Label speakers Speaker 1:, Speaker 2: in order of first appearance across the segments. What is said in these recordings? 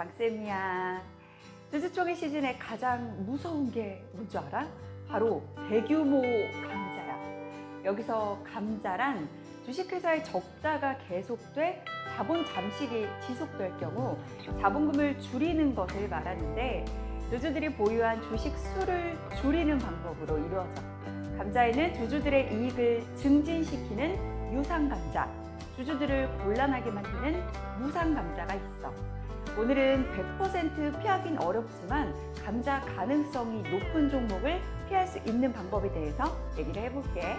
Speaker 1: 강쌤이야. 주주총회 시즌에 가장 무서운 게 뭔지 알아? 바로 대규모 감자야. 여기서 감자란 주식회사의 적자가 계속돼 자본 잠식이 지속될 경우 자본금을 줄이는 것을 말하는데, 주주들이 보유한 주식 수를 줄이는 방법으로 이루어져. 감자에는 주주들의 이익을 증진시키는 유상감자, 주주들을 곤란하게 만드는 무상감자가 있어. 오늘은 100% 피하긴 어렵지만 감자 가능성이 높은 종목을 피할 수 있는 방법에 대해서 얘기를 해볼게.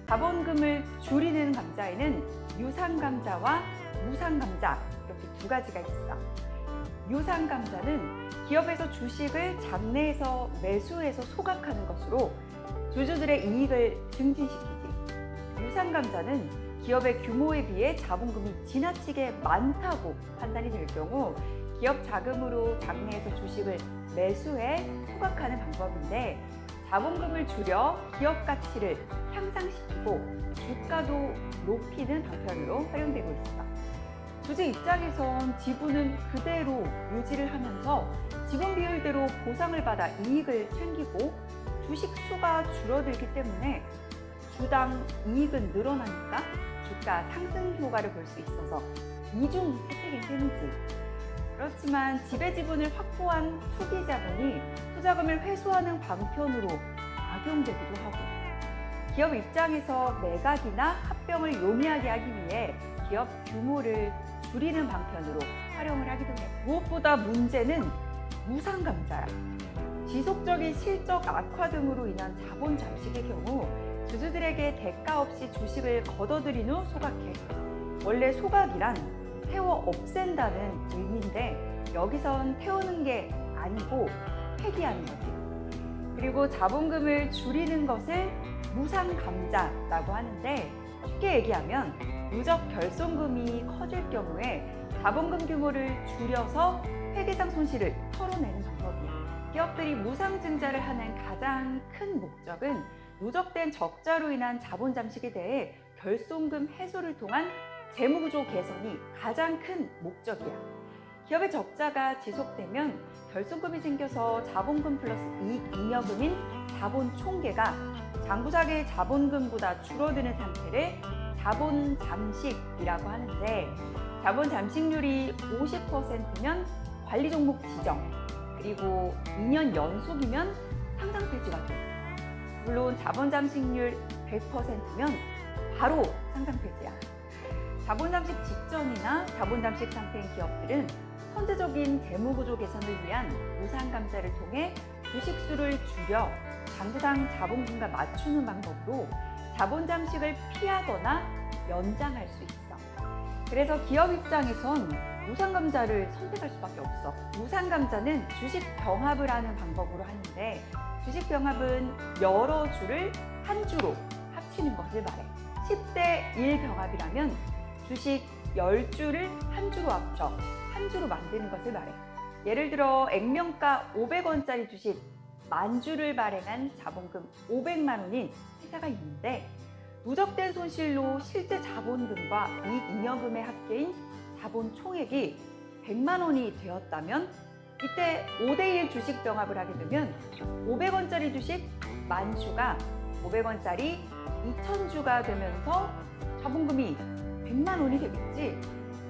Speaker 1: 자본금을 줄이는 감자에는 유상감자와 무상감자, 이렇게 두 가지가 있어. 유상감자는 기업에서 주식을 장내에서 매수해서 소각하는 것으로 주주들의 이익을 증진시키지. 유상감자는 기업의 규모에 비해 자본금이 지나치게 많다고 판단이 될 경우 기업 자금으로 장내에서 주식을 매수해 소각하는 방법인데, 자본금을 줄여 기업 가치를 향상시키고 주가도 높이는 방편으로 활용되고 있어. 주주 입장에선 지분은 그대로 유지를 하면서 지분 비율대로 보상을 받아 이익을 챙기고, 주식 수가 줄어들기 때문에 주당 이익은 늘어나니까 주가 상승 효과를 볼 수 있어서 이중 혜택인 셈이지. 그렇지만 지배지분을 확보한 투기자본이 투자금을 회수하는 방편으로 악용되기도 하고, 기업 입장에서 매각이나 합병을 용이하게 하기 위해 기업 규모를 줄이는 방편으로 활용을 하기도 해. 무엇보다 문제는 무상감자야. 지속적인 실적 악화 등으로 인한 자본 잠식의 경우 주주들에게 대가 없이 주식을 걷어들인 후 소각해. 원래 소각이란 태워 없앤다는 의미인데, 여기선 태우는 게 아니고 폐기하는 거지. 그리고 자본금을 줄이는 것을 무상감자라고 하는데, 쉽게 얘기하면 누적 결손금이 커질 경우에 자본금 규모를 줄여서 회계상 손실을 털어내는 방법이야. 기업들이 무상증자를 하는 가장 큰 목적은 누적된 적자로 인한 자본 잠식에 대해 결손금 해소를 통한 재무구조 개선이 가장 큰 목적이야. 기업의 적자가 지속되면 결손금이 생겨서 자본금 플러스 이익 잉여금인 자본 총계가 장부사계의 자본금보다 줄어드는 상태를 자본 잠식이라고 하는데, 자본 잠식률이 50%면 관리 종목 지정, 그리고 2년 연속이면 상장 폐지가 돼. 물론 자본 잠식률 100%면 바로 상장 폐지야. 자본 잠식 직전이나 자본 잠식 상태인 기업들은 선제적인 재무구조 개선을 위한 무상감자를 통해 주식 수를 줄여 장부상 자본금과 맞추는 방법으로 자본 잠식을 피하거나 연장할 수 있어. 그래서 기업 입장에선 무상감자를 선택할 수밖에 없어. 무상감자는 주식 병합을 하는 방법으로 하는데, 주식 병합은 여러 주를 한 주로 합치는 것을 말해. 10대 1 병합이라면 주식 10주를 한 주로 합쳐 한 주로 만드는 것을 말해. 예를 들어 액면가 500원짜리 주식 10,000주를 발행한 자본금 500만 원인 회사가 있는데, 누적된 손실로 실제 자본금과 이익 잉여금의 합계인 자본 총액이 100만 원이 되었다면, 이때 5대1 주식 병합을 하게 되면 500원짜리 주식 10,000주가 500원짜리 2,000주가 되면서 자본금이 100만 원이 되겠지.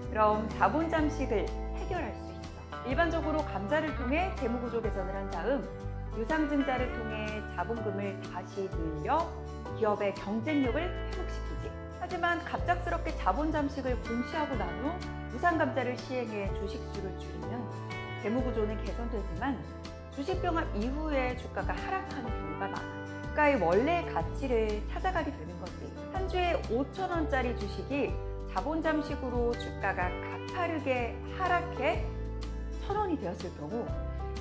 Speaker 1: 그럼 자본 잠식을 해결할 수 있어. 일반적으로 감자를 통해 재무구조 개선을 한 다음 유상증자를 통해 자본금을 다시 늘려 기업의 경쟁력을 회복시키지. 하지만 갑작스럽게 자본 잠식을 공시하고 난 후 무상감자를 시행해 주식 수를 줄이면 재무구조는 개선되지만 주식 병합 이후에 주가가 하락하는 경우가 많아. 주가의 원래 가치를 찾아가게 되는 거지. 한 주에 5,000원짜리 주식이 자본 잠식으로 주가가 가파르게 하락해 1,000원이 되었을 경우,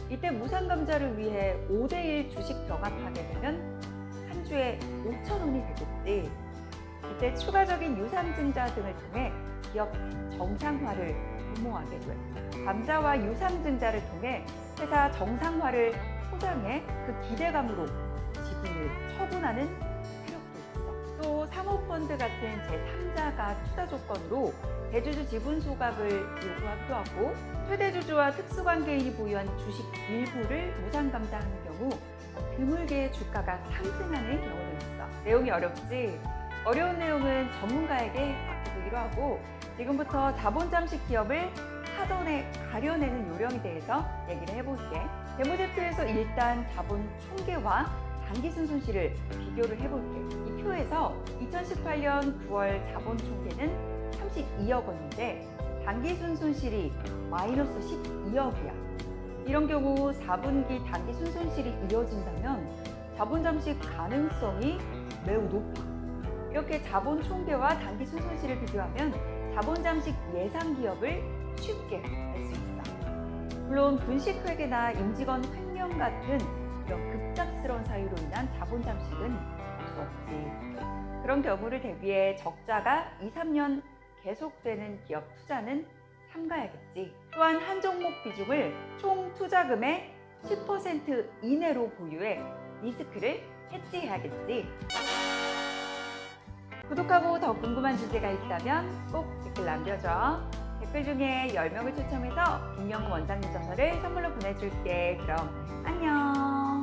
Speaker 1: 이때 무상감자를 위해 5대1 주식 병합하게 되면 한 주에 5,000원이 되겠지. 이때 추가적인 유상증자 등을 통해 기업 정상화를 도모하게 돼. 감자와 유상증자를 통해 회사 정상화를 포장해 그 기대감으로 지분을 처분하는 필요도 있어. 또 사모펀드 같은 제3자가 투자 조건으로 대주주 지분 소각을 요구하기도 하고, 최대주주와 특수관계인이 보유한 주식 일부를 무상감사하는 경우 드물게 주가가 상승하는 경우도 있어. 내용이 어렵지? 어려운 내용은 전문가에게 맡겨두기로 하고, 지금부터 자본 잠식 기업을 사전에 가려내는 요령에 대해서 얘기를 해볼게. 데모제표에서 일단 자본 총계와 단기순 손실을 비교를 해볼게. 이 표에서 2018년 9월 자본 총계는 32억 원인데 단기순 손실이 마이너스 12억이야. 이런 경우 4분기 단기순 손실이 이어진다면 자본 잠식 가능성이 매우 높아. 이렇게 자본 총계와 단기순 손실을 비교하면 자본 잠식 예상 기업을 쉽게 알 수 있어. 물론 분식회계나 임직원 횡령 같은 이런 급작스러운 사유로 인한 자본 잠식은 할 수 없지. 그런 경우를 대비해 적자가 2, 3년 계속되는 기업 투자는 삼가야겠지. 또한 한 종목 비중을 총 투자금의 10% 이내로 보유해 리스크를 해지해야겠지. 구독하고 더 궁금한 주제가 있다면 꼭 댓글 남겨줘. 댓글 중에 10명을 추첨해서 김명훈 원장님 저서를 선물로 보내줄게. 그럼 안녕.